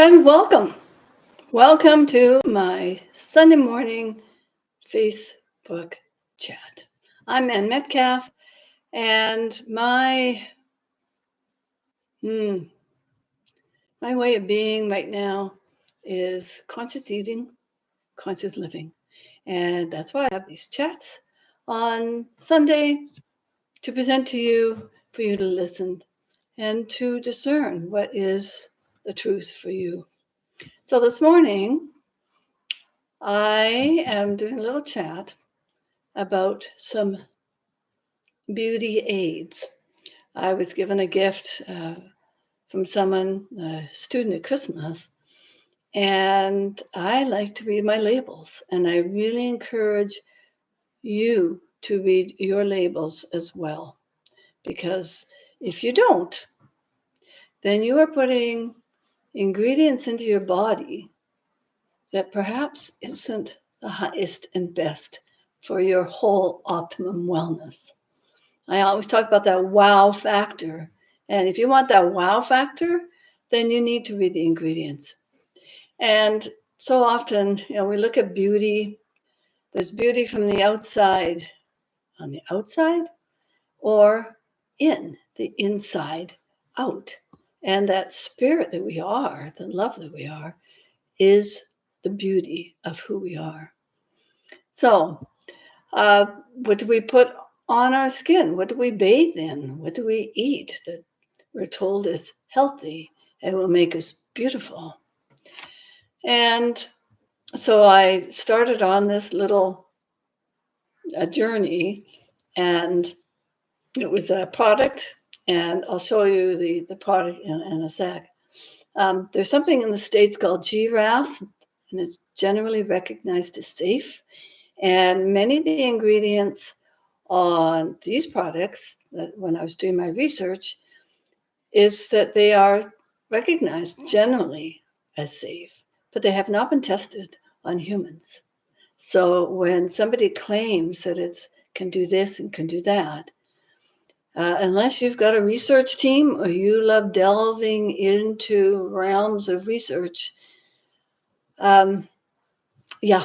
And welcome to my Sunday morning Facebook chat. I'm Ann Metcalf, and hmm, my way of being right now is conscious eating, conscious living. And that's why I have these chats on Sunday to present to you, for you to listen and to discern what is the truth for you. So this morning, I am doing a little chat about some beauty aids. I was given a gift from someone, a student at Christmas, and I like to read my labels. And I really encourage you to read your labels as well. Because if you don't, then you are putting ingredients into your body that perhaps isn't the highest and best for your whole optimum wellness. I always talk about that wow factor. And if you want that wow factor, then you need to read the ingredients. And so often, we look at beauty. There's beauty from the outside, on the outside, or in the inside out. And that spirit that we are, the love that we are, is the beauty of who we are. So, what do we put on our skin? What do we bathe in? What do we eat that we're told is healthy and will make us beautiful? And so I started on this little journey, and it was a product, and I'll show you the product in a sec. There's something in the States called GRAS, and it's generally recognized as safe. And many of the ingredients on these products, that when I was doing my research, is that they are recognized generally as safe, but they have not been tested on humans. So when somebody claims that it can do this and can do that, unless you've got a research team or you love delving into realms of research, um, yeah,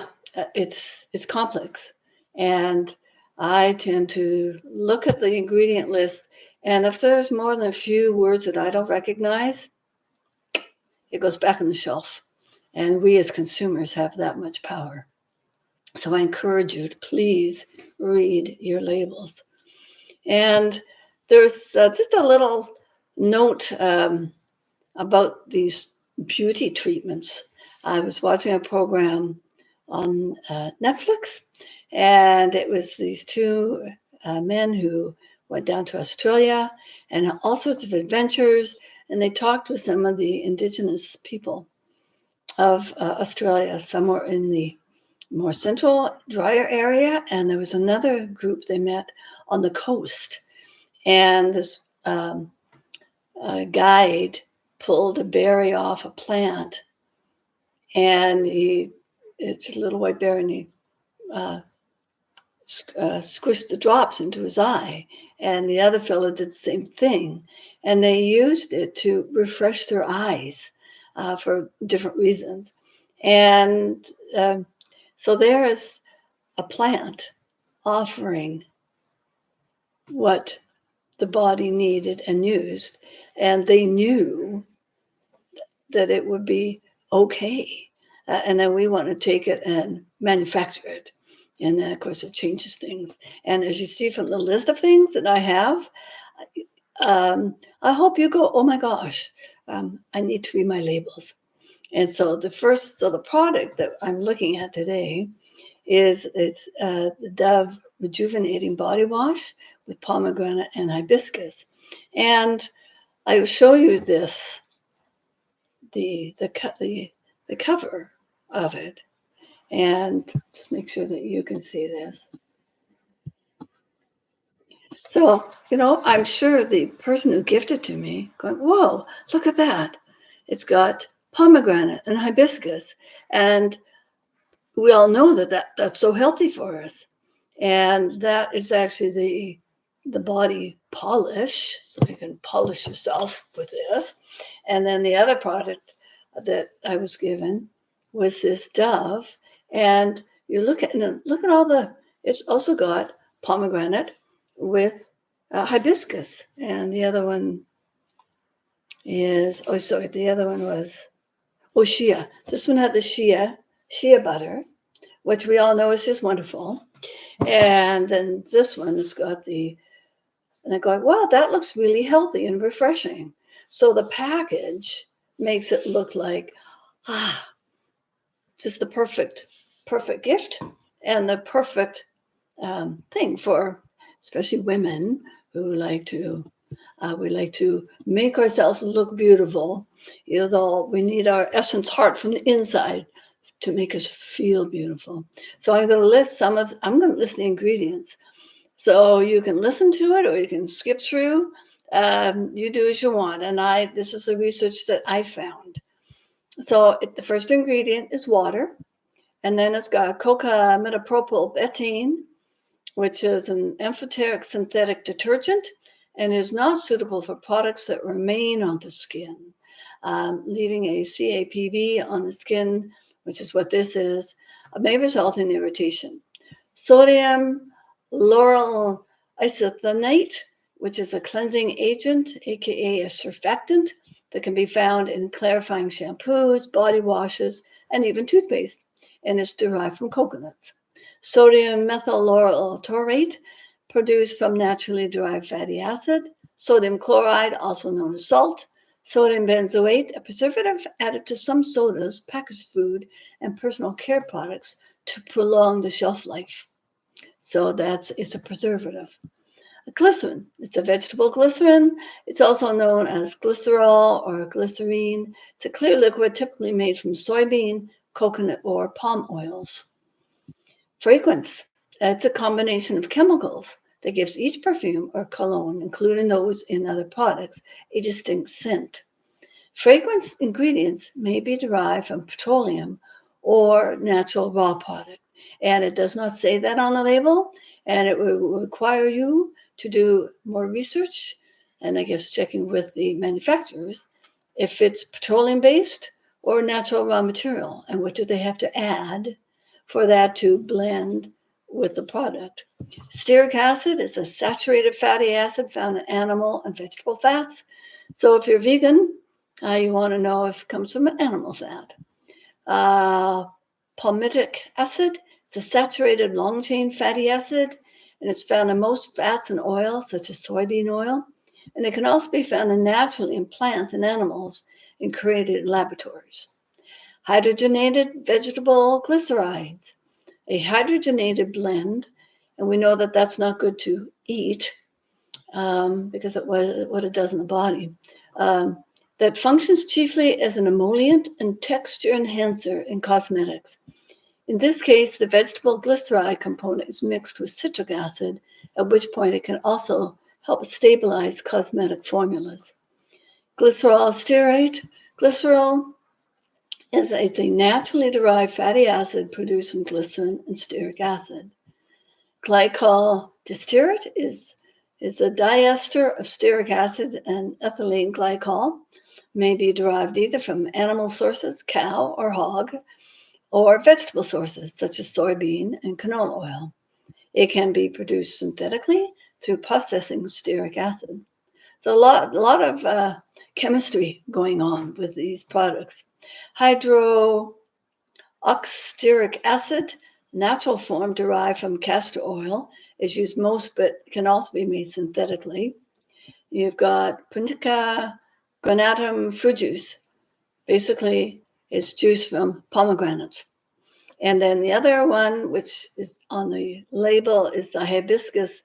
it's complex. And I tend to look at the ingredient list, and if there's more than a few words that I don't recognize, it goes back on the shelf. And we as consumers have that much power. So I encourage you to please read your labels. And there's just a little note about these beauty treatments. I was watching a program on Netflix, and it was these two men who went down to Australia and all sorts of adventures, and they talked with some of the indigenous people of Australia. Some were in the more central, drier area, and there was another group they met on the coast. And this guide pulled a berry off a plant, and it's a little white berry, and he uh, squished the drops into his eye. And the other fellow did the same thing. And they used it to refresh their eyes for different reasons. And so there is a plant offering what the body needed and used. And they knew that it would be okay. And then we want to take it and manufacture it. And then, of course, it changes things. And as you see from the list of things that I have, I hope you go, oh my gosh, I need to read my labels. And so the product that I'm looking at today it's the Dove Rejuvenating Body Wash with pomegranate and hibiscus. And I will show you this, the cover of it, and just make sure that you can see this. So, I'm sure the person who gifted to me going, whoa, look at that. It's got pomegranate and hibiscus. And we all know that's so healthy for us. And that is actually the body polish. So you can polish yourself with this. And then the other product that I was given was this dove, and you look at all the. It's also got pomegranate with hibiscus, and the other one is the other one was shea. This one had the shea butter, which we all know is just wonderful, and then this one has got the. And I'm going, wow, that looks really healthy and refreshing. So the package makes it look like ah, just the perfect gift and the perfect thing for especially women who like to we like to make ourselves look beautiful. You know, we need our essence heart from the inside to make us feel beautiful. So I'm going to list the ingredients. So you can listen to it or you can skip through. You do as you want. And this is the research that I found. So the first ingredient is water. And then it's got coca metapropyl betaine, which is an amphoteric synthetic detergent and is not suitable for products that remain on the skin, leaving a CAPV on the skin, which is what this is, may result in irritation. Sodium lauryl isothianate, which is a cleansing agent, aka a surfactant, that can be found in clarifying shampoos, body washes, and even toothpaste, and is derived from coconuts. Sodium methyl lauryl taurate, produced from naturally derived fatty acid. Sodium chloride, also known as salt. Sodium benzoate, a preservative added to some sodas, packaged food, and personal care products to prolong the shelf life. So it's a preservative. A glycerin, it's a vegetable glycerin. It's also known as glycerol or glycerine. It's a clear liquid typically made from soybean, coconut, or palm oils. Fragrance, it's a combination of chemicals that gives each perfume or cologne, including those in other products, a distinct scent. Fragrance ingredients may be derived from petroleum or natural raw product. And it does not say that on the label, and it will require you to do more research and I guess checking with the manufacturers if it's petroleum based or natural raw material and what do they have to add for that to blend with the product. Stearic acid is a saturated fatty acid found in animal and vegetable fats. So if you're vegan, you want to know if it comes from an animal fat. Palmitic acid is a saturated long chain fatty acid, and it's found in most fats and oils, such as soybean oil. And it can also be found naturally in plants and animals and created in laboratories. Hydrogenated vegetable glycerides, a hydrogenated blend, and we know that that's not good to eat because of what it does in the body. That functions chiefly as an emollient and texture enhancer in cosmetics. In this case, the vegetable glyceride component is mixed with citric acid, at which point it can also help stabilize cosmetic formulas. Glycerol stearate. Glycerol is a naturally derived fatty acid produced from glycerin and stearic acid. Glycol distearate is a diester of stearic acid and ethylene glycol, may be derived either from animal sources, cow or hog, or vegetable sources such as soybean and canola oil. It can be produced synthetically through processing stearic acid. So a lot of chemistry going on with these products. Hydroxystearic acid, natural form derived from castor oil, is used most, but can also be made synthetically. You've got Punica granatum fruit juice. Basically, it's juice from pomegranates. And then the other one, which is on the label, is the hibiscus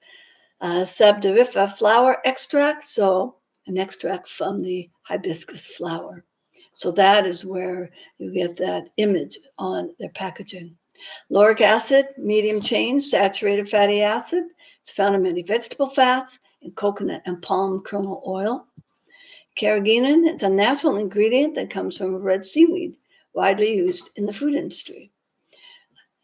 sabderifa flower extract. So an extract from the hibiscus flower. So that is where you get that image on their packaging. Lauric acid, medium chain, saturated fatty acid. It's found in many vegetable fats and coconut and palm kernel oil. Carrageenan, it's a natural ingredient that comes from red seaweed, widely used in the food industry.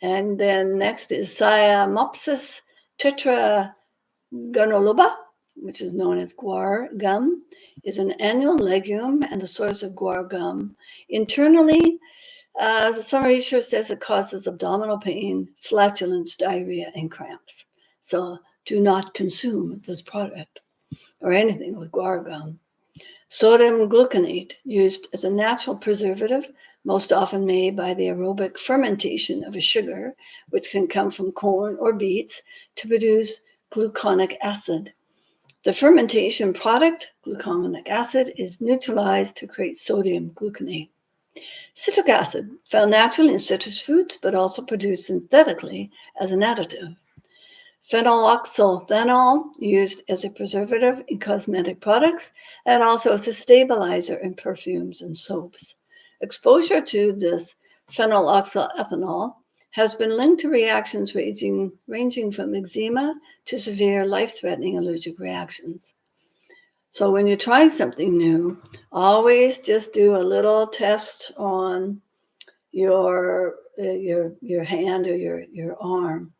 And then next is Siamopsis tetragoniluba, which is known as guar gum, is an annual legume and a source of guar gum. Internally, some research says it causes abdominal pain, flatulence, diarrhea, and cramps. So do not consume this product or anything with guar gum. Sodium gluconate, used as a natural preservative, most often made by the aerobic fermentation of a sugar, which can come from corn or beets, to produce gluconic acid. The fermentation product, gluconic acid, is neutralized to create sodium gluconate. Citric acid, found naturally in citrus fruits, but also produced synthetically as an additive. Phenyloxyphenol, used as a preservative in cosmetic products and also as a stabilizer in perfumes and soaps. Exposure to this phenyloxyethanol has been linked to reactions ranging from eczema to severe life-threatening allergic reactions. So when you try something new, always just do a little test on your hand or your arm,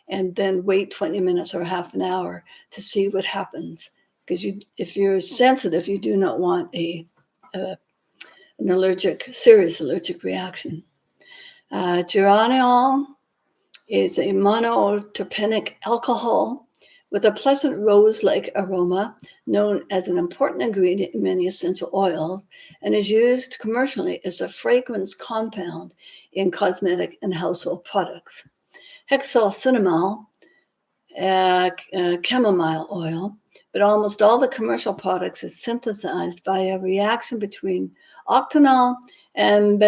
and then wait 20 minutes or half an hour to see what happens. Because if you're sensitive, you do not want an serious allergic reaction. Geraniol is a monoterpenic alcohol with a pleasant rose-like aroma, known as an important ingredient in many essential oils, and is used commercially as a fragrance compound in cosmetic and household products. Hexylcinnamol, chamomile oil, but almost all the commercial products is synthesized by a reaction between octanol and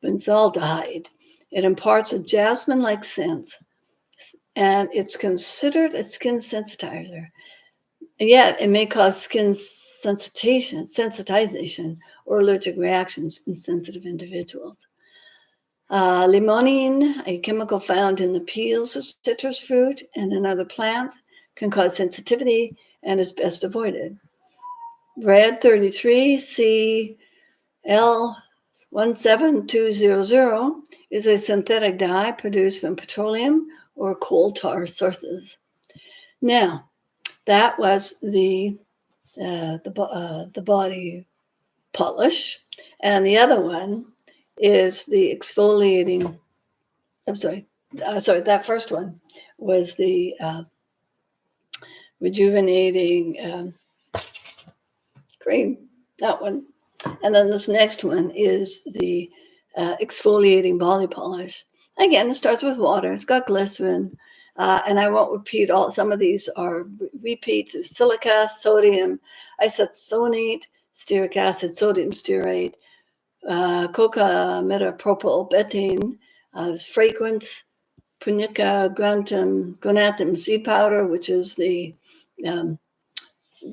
benzaldehyde. It imparts a jasmine-like scent, and it's considered a skin sensitizer. Yet it may cause skin sensitization or allergic reactions in sensitive individuals. Limonene, a chemical found in the peels of citrus fruit and in other plants, can cause sensitivity and is best avoided. Red 33 CL17200 is a synthetic dye produced from petroleum or coal tar sources. Now, that was the body polish, and the other one is the exfoliating. That first one was the rejuvenating cream. That one, and then this next one is the exfoliating body polish. Again, it starts with water. It's got glycerin. And I won't repeat all. Some of these are repeats of silica, sodium isotoniate, stearic acid, sodium stearate, coca metapropyl betaine, fragrance, punica granatum seed powder, which is the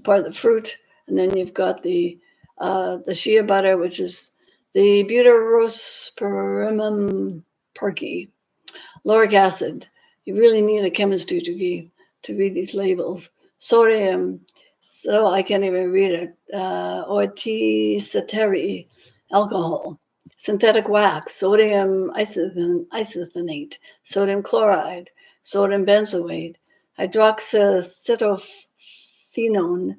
part of the fruit, and then you've got the shea butter, which is the Butyrospermum perky. Lauric acid. You really need a chemistry degree to read these labels. Sodium, so I can't even read it. Ortisateri alcohol. Synthetic wax, sodium isotoniate, sodium chloride, sodium benzoate. Hydroxycytophenone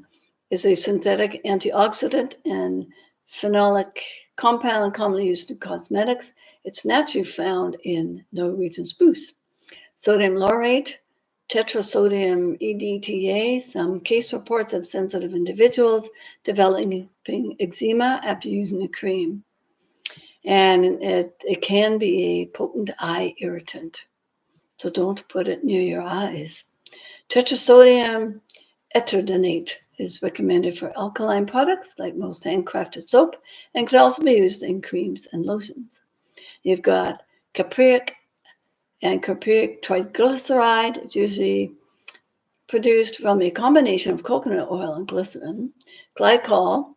is a synthetic antioxidant and phenolic compound commonly used in cosmetics. It's naturally found in Norwegian spruce. Sodium laurate, tetrasodium EDTA. Some case reports of sensitive individuals developing eczema after using the cream. And it can be a potent eye irritant. So don't put it near your eyes. Tetrasodium etodonate is recommended for alkaline products like most handcrafted soap and can also be used in creams and lotions. You've got capriic and capriic triglyceride. It's usually produced from a combination of coconut oil and glycerin. Glycol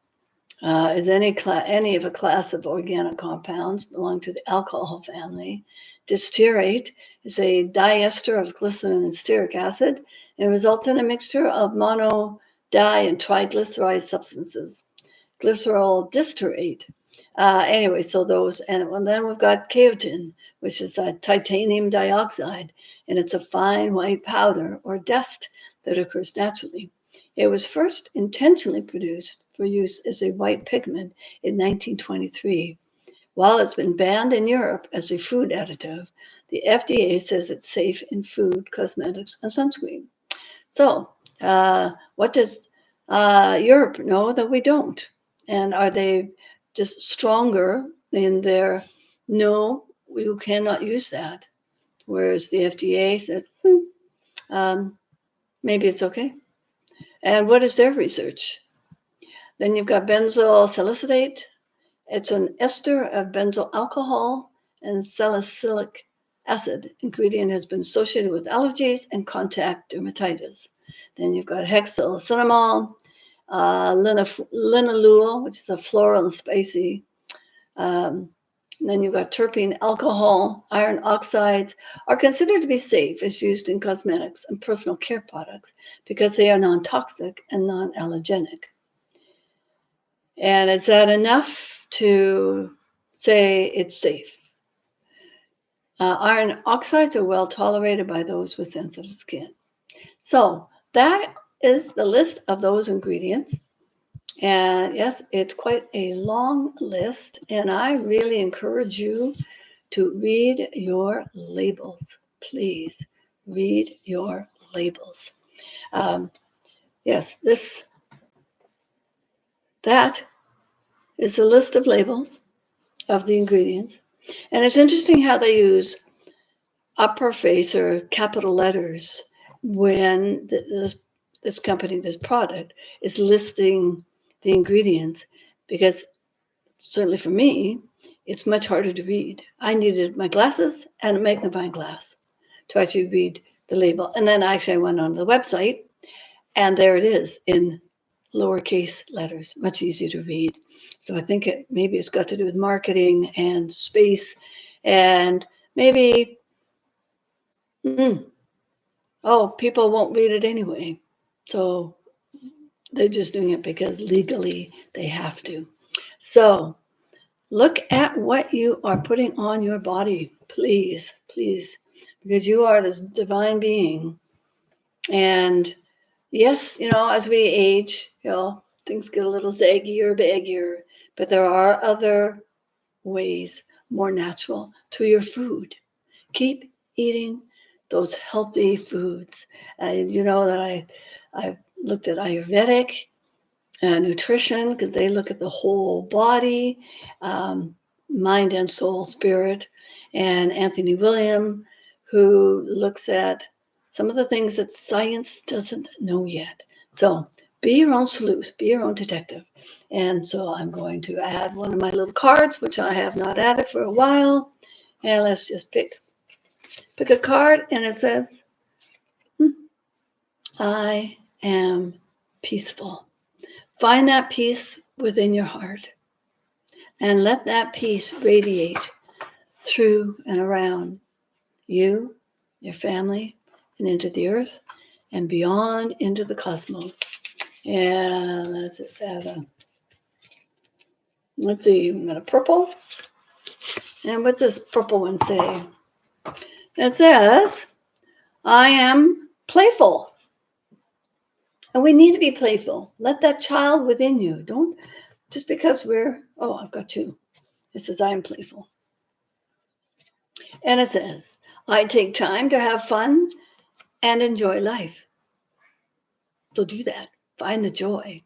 is any of a class of organic compounds belong to the alcohol family. Distearate is a diester of glycerin and stearic acid and results in a mixture of mono, di, and triglyceride substances. Glycerol distearate. So those, and then we've got chaotin, which is a titanium dioxide, and it's a fine white powder or dust that occurs naturally. It was first intentionally produced for use as a white pigment in 1923. While it's been banned in Europe as a food additive, the FDA says it's safe in food, cosmetics, and sunscreen. So, what does Europe know that we don't? And are they just stronger in their no, you cannot use that? Whereas the FDA said, maybe it's okay. And what is their research? Then you've got benzoyl salicylate. It's an ester of benzyl alcohol and salicylic acid. Ingredient has been associated with allergies and contact dermatitis. Then you've got hexylcinnamol, linalool, which is a floral and spicy. Then you've got terpene alcohol, iron oxides are considered to be safe as used in cosmetics and personal care products because they are non-toxic and non-allergenic. And is that enough to say it's safe? Iron oxides are well tolerated by those with sensitive skin. So that is the list of those ingredients. And yes, it's quite a long list. And I really encourage you to read your labels. Please read your labels. Yes, that is a list of labels of the ingredients. And it's interesting how they use upperface or capital letters when this company, this product, is listing the ingredients, because certainly for me, it's much harder to read. I needed my glasses and a magnifying glass to actually read the label. And then actually I went on the website, and there it is in lowercase letters, much easier to read. So I think maybe it's got to do with marketing and space, and maybe, people won't read it anyway. So they're just doing it because legally they have to. So look at what you are putting on your body, please, please, because you are this divine being. And yes, as we age, things get a little zaggier, baggier, but there are other ways, more natural, to your food. Keep eating those healthy foods. And you know that I looked at Ayurvedic nutrition, because they look at the whole body, mind and soul, spirit, and Anthony William, who looks at some of the things that science doesn't know yet. So be your own sleuth, be your own detective. And so I'm going to add one of my little cards, which I have not added for a while. And let's just pick a card, and it says, I am peaceful. Find that peace within your heart, and let that peace radiate through and around you, your family, and into the earth, and beyond into the cosmos. And let's see, I'm going to purple. And what's this purple one say? It says, I am playful. And we need to be playful. Let that child within you. Don't, just because I've got two. It says, I am playful. And it says, I take time to have fun and enjoy life. So do that. Find the joy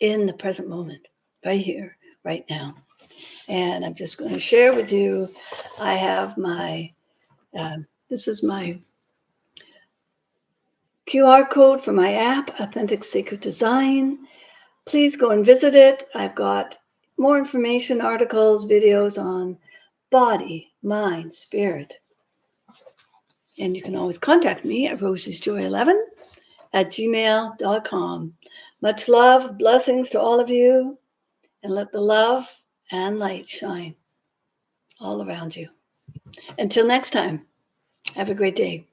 in the present moment, right here, right now. And I'm just going to share with you, I have this is my QR code for my app, Authentic Sacred Design. Please go and visit it. I've got more information, articles, videos on body, mind, spirit. And you can always contact me at rosiesjoy11@gmail.com. Much love, blessings to all of you, and let the love and light shine all around you. Until next time, have a great day.